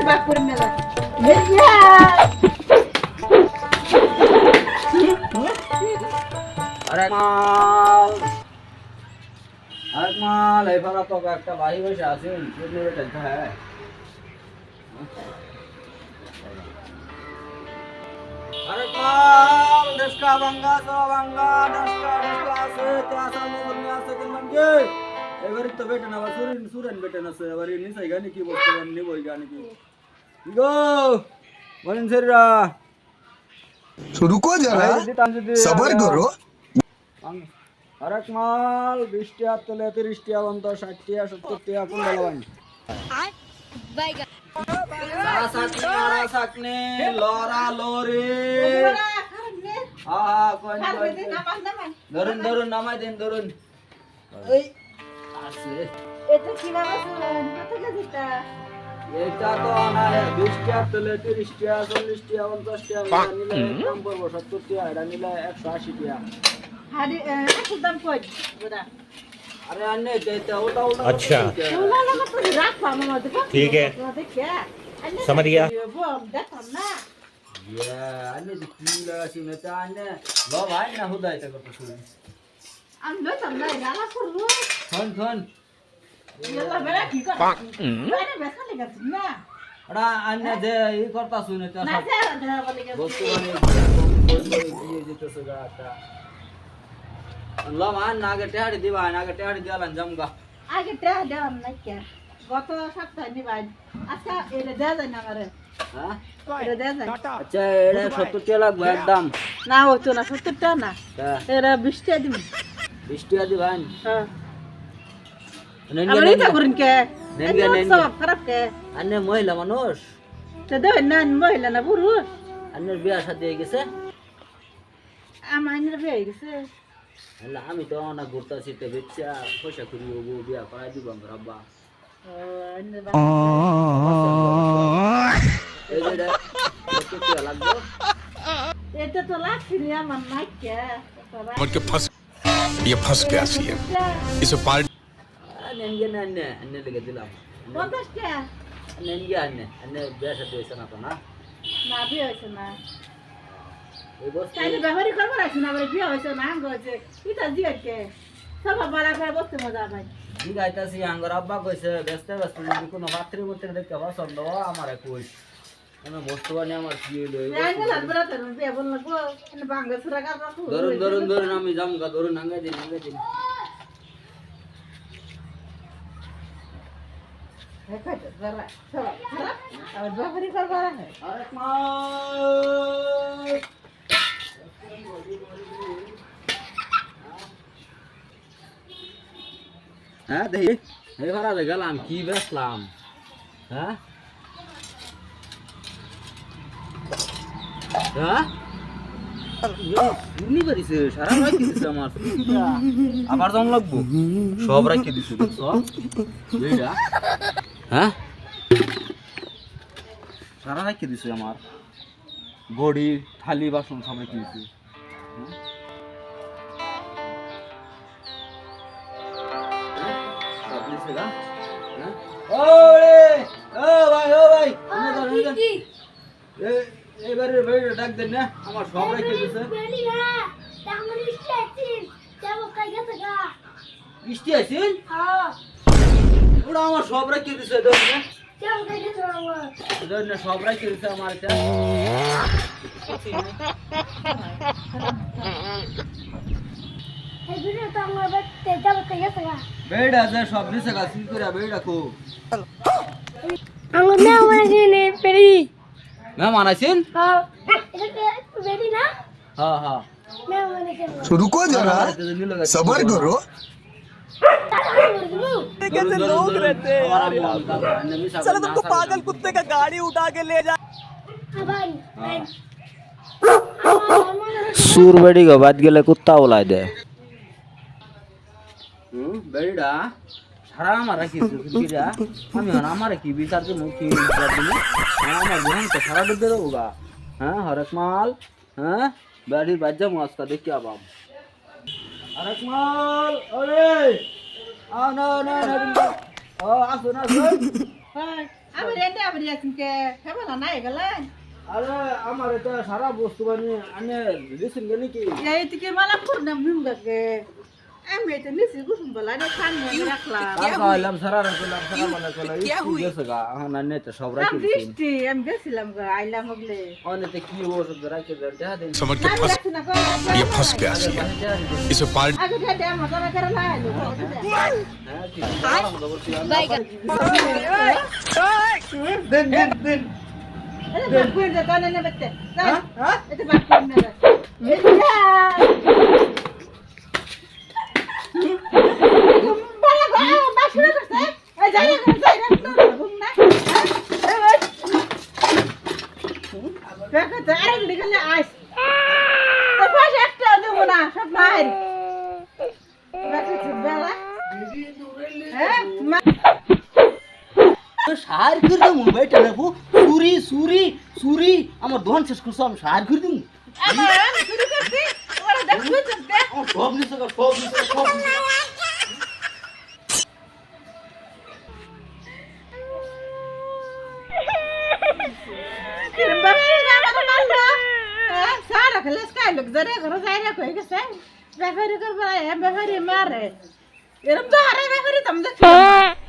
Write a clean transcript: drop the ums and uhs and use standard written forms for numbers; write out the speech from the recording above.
বাপ করে মেলা মেলা আরেক মাল এই ফারা তো একটা বাড়ি বসে আছে কিডনি বেটা হ্যাঁ আরেক মাল ডেস্কা ভাঙ্গা তো ভাঙ্গা ডেস্কা আছে তো আসার মতন নিয়ে আসছে কিনলাম কি এবারে তো বেটা না সুরেন সুরেন বেটা না সে এবারে নিসাই গানি কি বস্তু নিবই গানি কি গো বলেন সেরা रुको जरा सबर करो আরেক মাল 20 টাকা তলে 30 টাকা বন্ধ 60 টাকা 70 টাকা কোন লাগান সারা সাকনে লরা লরে কোন ধরুন ধরুন নামাই দেন ধরুন এই আছে এটা কি বাবা শুন কত গেছিটা এটা তো না 20 টাকা তলে 30 টাকা 40 টাকা 50 টাকা নিলে দাম পড়বো 70 টাকা এটা নিলে 180 টাকা হাড়ি একটু দাম কই বুড়া अरे अन्य देते उल्टा उल्टा अच्छा ওলা না তো রাখ পামা মত ठीक है দেখে समझ गया বম দেখম না ये अन्य की लगा सी ने अन्य लो भाई ना हुदाई तक तो सुन আমি লইতাম না রালা করবো थन थन এলা বেলা কি কর বাইরে বেসা লেগেছ না अड़ा अन्य दे ये करता सुने तो না যা ধরা বলে গেছে বস্তু মানে ये যেতে সগা তা अल्लाह मान नागे टेहाड़ी दिवा नागे टेहाड़ी दियालन जमगा আগে টা দেওয়াম না কে গত সপ্তাহে নিবাই আচ্ছা এটা দেয়া যায় না আমারে हां এটা দেয়া যায় अच्छा एड़े 70 টাকা লাগবে একদম না হতো না 70 টা না এরা 20 টা দিবি 20 টাকা দিবান হ্যাঁ নেন আমরা এটা করেন কে নেন নেন সব খারাপ কে अन्य মহিলা মানুষ তো দেবে না মহিলা না পুরুষ अन्य বিয়া শাদী হয়ে গেছে আমার বিয়ে হয়ে গেছে আল্লাহ আমি তো অনেক ঘুরতেছি তো বেচা পয়সা করি ও বিয়া করাই দিব আমার আব্বা এই যে কত লাগবে এটা তো লাগছে রে আমার নাই কে मत के फंस ये फंस गया सी है इसे पार्ट নেনগে না আন্নে লেগে দিলাম 50 টা নেনগে আন্নে বিয়া সাথে হইছে না তো না না বিয়ে হয়েছে না এই বস্তু তাইলে ব্যবহারই করবো রাখছি না বলে বিয়ে হয়েছে না আঙ্গ হয়েছে এটা দিয়ে কে সব বাড়া করে বসতে মজা ভাই ঠিক আইতাছি আঙ্গর আব্বা কইছে ব্যস্ত ব্যস্ত যদি কোনো পাত্রী মতে দেখতে পছন্দ আমার কই আমি বস্তু বানিয়ে আমার কি হইলো আঙ্গ লাগবে না তোর বিয়ে বল লাগবো বাংলা সুরা গাব রাখো ধরুন ধরুন ধরুন আমি জামগা ধরুন আঙ্গা দিন আর ব্যবহারই করবো না আরেক মাল হ্যাঁ দেখি এবার আজ গেলাম কি বেচলাম হ্যাঁ হ্যাঁ সারা রাখি দিছে আমার আবার দাম লাগবো সব রাখি দিছে হ্যাঁ সারা রাখি দিছে আমার বডি থালি বাসন সব রাখি দিছে এবারে ডাক দেন না আমার সব রেখে দিছে বৃষ্টি আছেন ওরা আমার সব রেখে দিছে সব রেখে দিছে আমার বেড আছে সব দিছে গাছি করে বেড রাখো মেহমান আছেন হ্যাঁ হ্যাঁ रुको जरा सबर करो कैसे लोग रहते हैं यार चलो तुमको पागल कुत्ते का गाड़ी उठा के ले जा सूर बेड़ी को बात गेले कुत्ता बोलाय दे बेड़ा সারা আমার রাখি দিরা আমি আমার কি বিচার যে মুখি বিচার দিই আমার বোন তো সারা দিতে দেবো হ্যাঁ হরেক মাল হ্যাঁ বাড়ির বাজ্জা মাছটা দেখি আবাম হরেক মাল ওরে আ না না না ও আসো না আমার এনে আবার ইয়াসিনকে হেবলা নাই গেলে আরে আমার এটা সারা বস্তু বানিয়ে আনে দিছেন কেন কি এই থেকে মালা করলাম নিমগাকে আমি এটা নিছি গুছুন বলা না খান নিয়ে রাখলাম কালাম সারা রাখলাম সারা বানাইলাম কি গেছে গা এখন আনে তো সব রাখি দিছেন বৃষ্টি আমি গেছিলাম গো আইলাম হগলে অনেতে কি ওষুধ রাখি দেন দেখা দেন समझ के फंस ये फंस गया सी इसे पार्टी আগে দে মজা করে লাইলো হ্যাঁ ঠিক আছে দিন দিন দিন এটা বাকুন দে কানে নে বেতে হ্যাঁ এটা বাকুন নে বালা গো বাসুরা করতে এই যাই না ঘুম না দেখো তো আরে গেলে আইস তো পাশে একটা দেব না সব মার দেখো তো বেলা হ্যাঁ সার করে দেবো বেটা নেবো চুরি চুরি চুরি আমার দোকান শেষ করছো আমি সার করে দেবো আমি শুরু করছি ওরা দেখো তো আমার সব নিচে সব নিচে সব নিচে सारा खलेस काय लोग जरे घर जायला कोई कसे व्यापारी कर बरा व्यापारी मारे एरम तो हरे व्यापारी तुम देख